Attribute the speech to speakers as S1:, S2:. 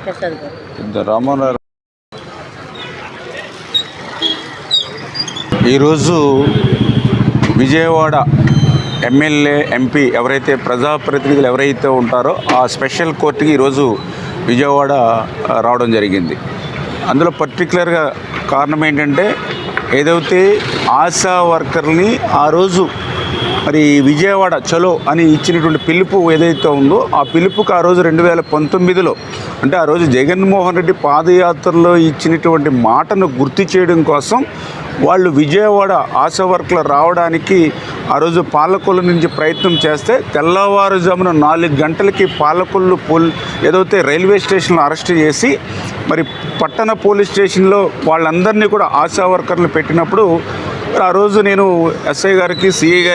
S1: ప్రసాద్ గారు.
S2: రామారావు ఈరోజు Vijayawada MLA MP ఎవరైతే ప్రజాప్రతినిధులు ఎవరైతే ఉంటారో ఆ స్పెషల్ కోర్టుకి ఈరోజు విజయవాడ రావడం జరిగింది. అందులో పర్టికులర్గా కారణం ఏంటంటే ఏదైతే ఆశా వర్కర్ని ఆ రోజు మరి విజయవాడ చలో అని ఇచ్చినటువంటి పిలుపు ఏదైతే ఉందో ఆ పిలుపుకి ఆ రోజు 2019లో అంటే ఆ రోజు జగన్మోహన్ రెడ్డి పాదయాత్రలో ఇచ్చినటువంటి మాటను గుర్తు చేయడం కోసం వాళ్ళు విజయవాడ ఆశా వర్కర్లు రావడానికి ఆ రోజు పాలకొల్లు నుంచి ప్రయత్నం చేస్తే తెల్లవారుజామున 4 గంటలకి పాలకొల్లు ఏదైతే రైల్వే స్టేషన్లో అరెస్ట్ చేసి మరి పట్టణ పోలీస్ స్టేషన్లో వాళ్ళందరినీ కూడా ఆశా వర్కర్లు పెట్టినప్పుడు ఆ రోజు నేను ఎస్ఐ గారికి సిఐ గారికి